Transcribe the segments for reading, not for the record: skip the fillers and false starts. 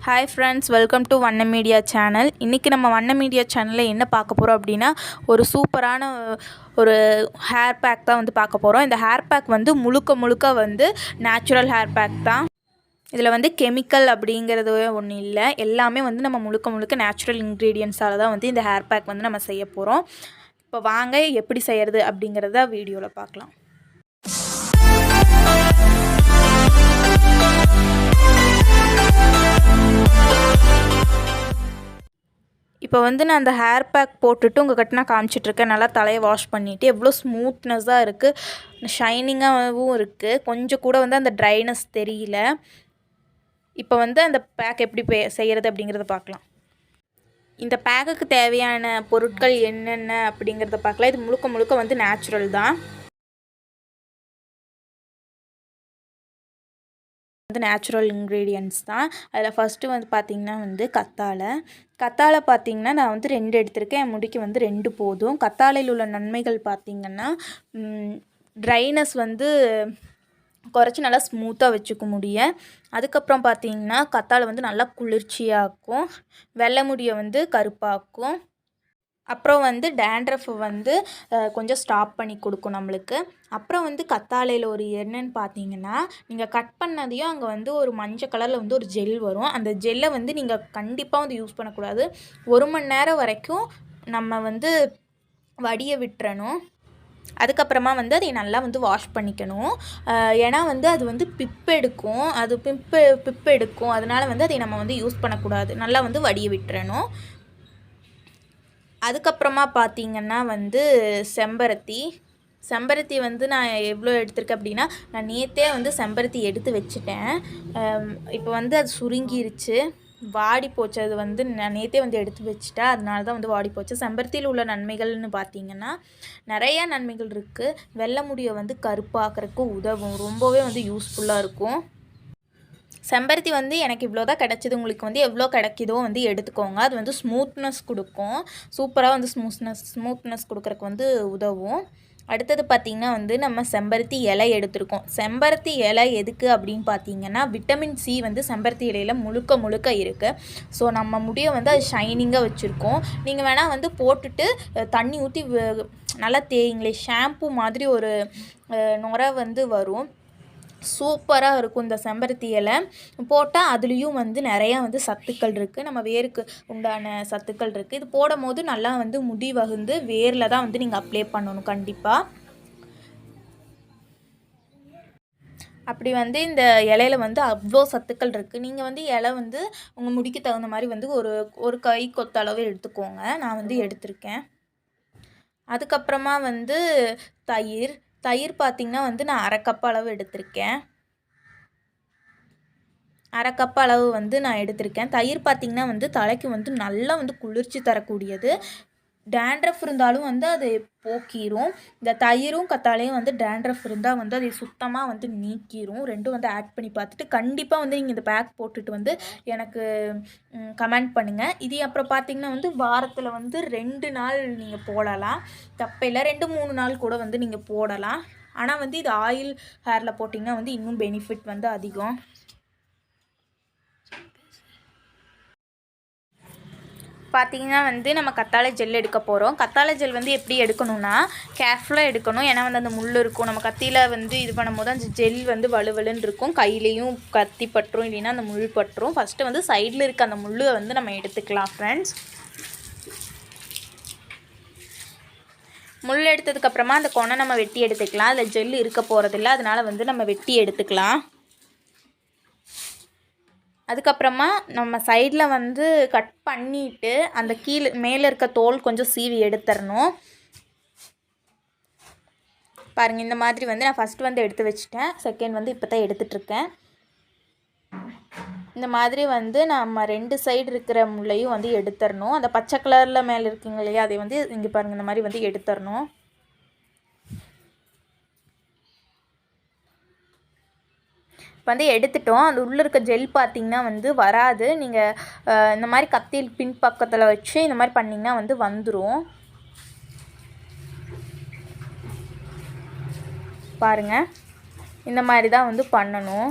Hi friends, welcome to Vanna Media channel. இன்னைக்கு நம்ம Vanna Media channelல என்ன பார்க்க போறோம் அப்படினா ஒரு சூப்பரான ஒரு ஹேர் பேக் தான் வந்து பார்க்க போறோம். இந்த ஹேர் பேக் வந்து முழுக்க வந்து நேச்சுரல் ஹேர் பேக் தான். இதில் வந்து கெமிக்கல் அப்படிங்கிறது ஒன்றும் இல்லை. எல்லாமே வந்து நம்ம முழுக்க நேச்சுரல் இன்க்ரீடியன்ஸால தான் வந்து இந்த ஹேர் பேக் வந்து நம்ம செய்ய போகிறோம். இப்போ வாங்க எப்படி செய்கிறது அப்படிங்கிறத வீடியோவில் பார்க்கலாம். இப்போ வந்து நான் அந்த ஹேர் பேக் போட்டுட்டு உங்கள்கிட்ட நான் காமிச்சிட்ருக்கேன். நல்லா தலையை வாஷ் பண்ணிவிட்டு எவ்வளோ ஸ்மூத்னஸாக இருக்குது, ஷைனிங்காகவும் இருக்குது. கொஞ்சம் கூட வந்து அந்த ட்ரைனஸ் தெரியல. இப்போ வந்து அந்த பேக் எப்படி செய்கிறது அப்படிங்கிறத பார்க்கலாம். இந்த பேக்குக்கு தேவையான பொருட்கள் என்னென்ன அப்படிங்கிறத பார்க்கலாம். இது முழுக்க வந்து நேச்சுரல் தான். வந்து நேச்சுரல் இன்க்ரீடியன்ட்ஸ் தான். அதில் ஃபஸ்ட்டு வந்து பார்த்திங்கன்னா வந்து கத்தாழை பார்த்திங்கன்னா நான் வந்து 2 எடுத்திருக்கேன். என் முடிக்கு வந்து 2 போதும். கத்தாழையில் உள்ள நன்மைகள் பார்த்திங்கன்னா ட்ரைனஸ் வந்து குறைச்சி நல்லா ஸ்மூத்தாக வச்சுக்க முடியும். அதுக்கப்புறம் பார்த்திங்கன்னா கத்தாழை வந்து நல்லா குளிர்ச்சியாக்கும், வெள்ளை முடியை வந்து கருப்பாக்கும். அப்புறம் வந்து டேண்ட்ரஃப் வந்து கொஞ்சம் ஸ்டாப் பண்ணி கொடுக்கும் நம்மளுக்கு. அப்புறம் வந்து கத்தாழையில் ஒரு என்னன்னு பார்த்தீங்கன்னா, நீங்கள் கட் பண்ணதையும் அங்கே வந்து ஒரு மஞ்சள் கலரில் வந்து ஒரு ஜெல் வரும். அந்த ஜெல்லை வந்து நீங்கள் கண்டிப்பாக வந்து யூஸ் பண்ணக்கூடாது. 1 மணி நேரம் வரைக்கும் நம்ம வந்து வடிய விட்டுறணும். அதுக்கப்புறமா வந்து அதை நல்லா வந்து வாஷ் பண்ணிக்கணும். ஏன்னா வந்து அது வந்து பிப்பெடுக்கும், பிப்பெடுக்கும். அதனால் வந்து அதை நம்ம வந்து யூஸ் பண்ணக்கூடாது. நல்லா வந்து வடிய விட்டுறணும். அதுக்கப்புறமா பார்த்திங்கன்னா வந்து செம்பருத்தி வந்து நான் எவ்வளோ எடுத்திருக்கேன் அப்படின்னா, நான் நேற்றே வந்து செம்பருத்தி எடுத்து வச்சுட்டேன். இப்போ வந்து அது சுருங்கிருச்சு, வாடி போச்சு. அது வந்து நான் நேற்றே வந்து எடுத்து வச்சுட்டேன், அதனால தான் வந்து வாடி போச்சு. செம்பருத்தியில் உள்ள நன்மைகள்னு பார்த்திங்கன்னா நிறையா நன்மைகள் இருக்குது. வெள்ளை முடியை வந்து கருப்பாக்குறதுக்கு உதவும், ரொம்பவே வந்து யூஸ்ஃபுல்லாக இருக்கும். செம்பருத்தி வந்து எனக்கு இவ்வளோ தான் கிடச்சிது. உங்களுக்கு வந்து எவ்வளோ கிடைக்கிதோ வந்து எடுத்துக்கோங்க. அது வந்து ஸ்மூத்னஸ் கொடுக்கும், சூப்பராக வந்து ஸ்மூத்னஸ் கொடுக்குறக்கு வந்து உதவும். அடுத்தது பார்த்திங்கன்னா வந்து நம்ம செம்பருத்தி இலை எடுத்திருக்கோம். செம்பருத்தி இலை எதுக்கு அப்படின்னு பார்த்திங்கன்னா, விட்டமின் சி வந்து செம்பருத்தி இலையில் முழுக்க இருக்குது. ஸோ நம்ம முடியை வந்து அது ஷைனிங்காக வச்சுருக்கோம். நீங்கள் வேணால் வந்து போட்டுட்டு தண்ணி ஊற்றி நல்லா தேய்ங்களே, ஷாம்பு மாதிரி ஒரு நுரை வந்து வரும். சூப்பராக இருக்கும். இந்த செம்பருத்தி இலை போட்டால் அதுலேயும் வந்து நிறையா வந்து சத்துக்கள் இருக்குது, நம்ம வேருக்கு உண்டான சத்துக்கள் இருக்குது. இது போடும் போது நல்லா வந்து முடி வகுந்து வேரில் தான் வந்து நீங்கள் அப்ளை பண்ணணும் கண்டிப்பாக. அப்படி வந்து இந்த இலையில வந்து அவ்வளோ சத்துக்கள் இருக்குது. நீங்கள் வந்து இலை வந்து உங்கள் முடிக்கு தகுந்த மாதிரி வந்து ஒரு கை கொத்தளவு எடுத்துக்கோங்க. நான் வந்து எடுத்திருக்கேன். அதுக்கப்புறமா வந்து தயிர் பார்த்திங்கன்னா வந்து நான் 1/2 கப் அளவு எடுத்திருக்கேன். 1/2 கப் அளவு வந்து நான் எடுத்திருக்கேன். தயிர் பார்த்திங்கன்னா வந்து தலைக்கு வந்து நல்லா வந்து குளிர்ச்சி தரக்கூடியது. டேண்ட்ரஃப் இருந்தாலும் வந்து அதை போக்கிரும். இந்த தயிரும் கத்தாழையும் வந்து டேண்ட்ரஃப் இருந்தால் வந்து அதை சுத்தமாக வந்து நீக்கிரும். 2 வந்து ஆட் பண்ணி பார்த்துட்டு கண்டிப்பாக வந்து நீங்கள் இந்த பேக் போட்டுட்டு வந்து எனக்கு கமெண்ட் பண்ணுங்கள். இது அப்புறம் பார்த்திங்கன்னா வந்து வாரத்தில் வந்து 2 நாள் நீங்கள் போடலாம், தப்பில்லை. 2-3 நாள் கூட வந்து நீங்கள் போடலாம். ஆனால் வந்து இது ஆயில் ஹேரில் போட்டிங்கன்னா வந்து இன்னும் பெனிஃபிட் வந்து அதிகம். பார்த்திங்கன்னா வந்து நம்ம கத்தாழை ஜெல் எடுக்க போகிறோம். கத்தாழை ஜெல் வந்து எப்படி எடுக்கணும்னா கேர்ஃபுல்லாக எடுக்கணும். ஏன்னா வந்து அந்த முள் இருக்கும், நம்ம கத்தியில் வந்து இது பண்ணும்போது அந்த ஜெல் வந்து வலுவலுன்னு இருக்கும், கையிலையும் கத்தி பட்டுரும், இல்லைன்னா அந்த முள் பட்டுரும். ஃபஸ்ட்டு வந்து சைடில் இருக்க அந்த முள்ளை வந்து நம்ம எடுத்துக்கலாம் ஃப்ரெண்ட்ஸ். முள் எடுத்ததுக்கப்புறமா அந்த கொனை நம்ம வெட்டி எடுத்துக்கலாம். அதில் ஜெல் இருக்க போகிறதில்ல, அதனால் வந்து நம்ம வெட்டி எடுத்துக்கலாம். அதுக்கப்புறமா நம்ம சைடில் வந்து கட் பண்ணிவிட்டு அந்த மேலே இருக்க தோல் கொஞ்சம் சீவி எடுத்துடணும். பாருங்கள், இந்த மாதிரி வந்து நான் ஃபஸ்ட்டு வந்து எடுத்து வச்சுட்டேன், செகண்ட் வந்து இப்போ தான் எடுத்துகிட்ருக்கேன். இந்த மாதிரி வந்து நம்ம 2 சைடு இருக்கிற முள்ளையும் வந்து எடுத்துடணும். அந்த பச்சை கலரில் மேலே இருக்குங்க இல்லையா, அதை வந்து இங்கே பாருங்கள், இந்த மாதிரி வந்து எடுத்துடணும். வந்து எடுத்துட்டோம். அது உள்ளே இருக்க ஜெல் பார்த்திங்கன்னா வந்து வராது. நீங்கள் இந்த மாதிரி கத்தியில் பின்பக்கத்தில் வச்சு இந்த மாதிரி பண்ணிங்கன்னா வந்து வந்துடும். பாருங்கள், இந்த மாதிரி தான் வந்து பண்ணணும்.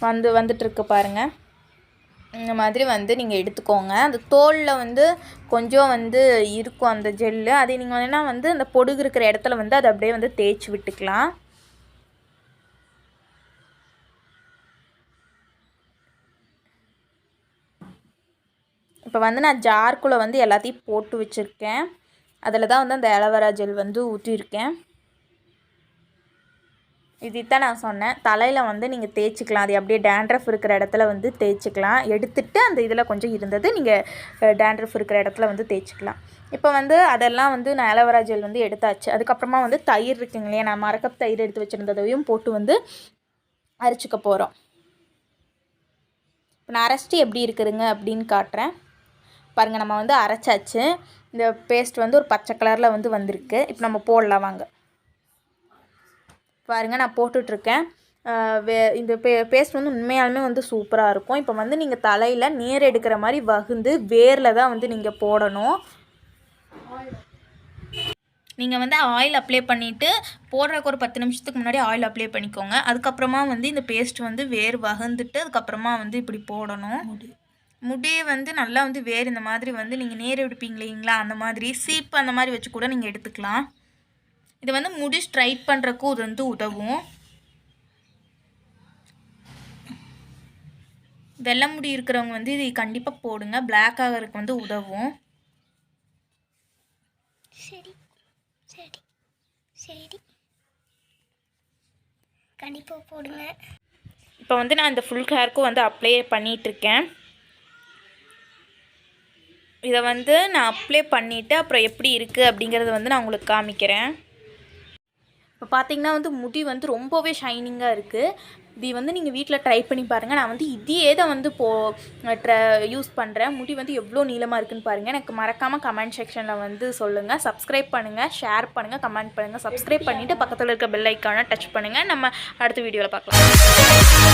வந்துட்டுருக்கு பாருங்கள். இந்த மாதிரி வந்து நீங்கள் எடுத்துக்கோங்க. அந்த தோலில் வந்து கொஞ்சம் வந்து இருக்கும் அந்த ஜெல்லு. அதை நீங்கள் வேணால் வந்து அந்த பொடுகு இருக்கிற இடத்துல வந்து அதை அப்படியே வந்து தேய்ச்சி விட்டுக்கலாம். இப்போ வந்து நான் ஜார்க்குள்ளே வந்து எல்லாத்தையும் போட்டு வச்சுருக்கேன். அதில் தான் வந்து அந்த ஆலோவேரா ஜெல் வந்து ஊற்றிருக்கேன். இதைத்தான் நான் சொன்னேன், தலையில் வந்து நீங்கள் தேய்ச்சிக்கலாம். அது அப்படியே டேண்ட்ரஃப் இருக்கிற இடத்துல வந்து தேய்ச்சிக்கலாம். எடுத்துகிட்டு அந்த இதில் கொஞ்சம் இருந்தது நீங்கள் டேண்ட்ரஃப் இருக்கிற இடத்துல வந்து தேய்ச்சிக்கலாம். இப்போ வந்து அதெல்லாம் வந்து நான் ஆலோவேரா ஜெல் வந்து எடுத்தாச்சு. அதுக்கப்புறமா வந்து தயிர் இருக்குங்க இல்லையா, நான் மரக்கப் தயிர் எடுத்து வச்சுருந்ததையும் போட்டு வந்து அரைச்சிக்க போகிறோம். இப்போ நான் அரைச்சிட்டு எப்படி இருக்குதுங்க அப்படின்னு காட்டுறேன் பாருங்கள். நம்ம வந்து அரைச்சாச்சு. இந்த பேஸ்ட் வந்து ஒரு பச்சை கலரில் வந்து வந்திருக்கு. இப்போ நம்ம போடலாம் வாங்க. பாருங்கள் நான் போட்டுட்ருக்கேன். இந்த பேஸ்ட் வந்து உண்மையாலுமே வந்து சூப்பராக இருக்கும். இப்போ வந்து நீங்கள் தலையில் நீர் எடுக்கிற மாதிரி வகுந்து வேரில் தான் வந்து நீங்கள் போடணும். நீங்கள் வந்து ஆயில் அப்ளை பண்ணிவிட்டு போடுறதுக்கு ஒரு 10 நிமிஷத்துக்கு முன்னாடி ஆயில் அப்ளை பண்ணிக்கோங்க. அதுக்கப்புறமா வந்து இந்த பேஸ்ட் வந்து வேர் வகுந்துட்டு அதுக்கப்புறமா வந்து இப்படி போடணும். முடியை வந்து நல்லா வந்து வேர் இந்த மாதிரி வந்து நீங்கள் நேர் எடுப்பீங்க இல்லைங்களா, அந்த மாதிரி சீப்பு அந்த மாதிரி வச்சு கூட நீங்கள் எடுத்துக்கலாம். இது வந்து முடி ஸ்ட்ரைட் பண்ணுறக்கும் இது வந்து உதவும். வெள்ளை முடி இருக்கிறவங்க வந்து இது கண்டிப்பாக போடுங்க. பிளாக் ஆகிறதுக்கு வந்து உதவும். சரி சரி சரி கண்டிப்பாக போடுங்க. இப்போ வந்து நான் இந்த ஃபுல் ஹேருக்கும் வந்து அப்ளை பண்ணிகிட்ருக்கேன். இதை வந்து நான் அப்ளை பண்ணிவிட்டு அப்புறம் எப்படி இருக்குது அப்படிங்கிறத வந்து நான் உங்களுக்கு காமிக்கிறேன். இப்போ பார்த்தீங்கன்னா வந்து முடி வந்து ரொம்பவே ஷைனிங்காக இருக்குது. இது வந்து நீங்கள் வீட்டில் ட்ரை பண்ணி பாருங்கள். நான் வந்து இதே தான் வந்து யூஸ் பண்ணுறேன். முடி வந்து எவ்வளோ நீளமாக இருக்குதுன்னு பாருங்கள். எனக்கு மறக்காமல் கமெண்ட் செக்ஷனில் வந்து சொல்லுங்கள். சப்ஸ்கிரைப் பண்ணுங்கள், ஷேர் பண்ணுங்கள், கமெண்ட் பண்ணுங்கள். சப்ஸ்கிரைப் பண்ணிவிட்டு பக்கத்தில் இருக்க பெல் ஐக்கானை டச் பண்ணுங்கள். நம்ம அடுத்த வீடியோவில் பார்க்கலாம்.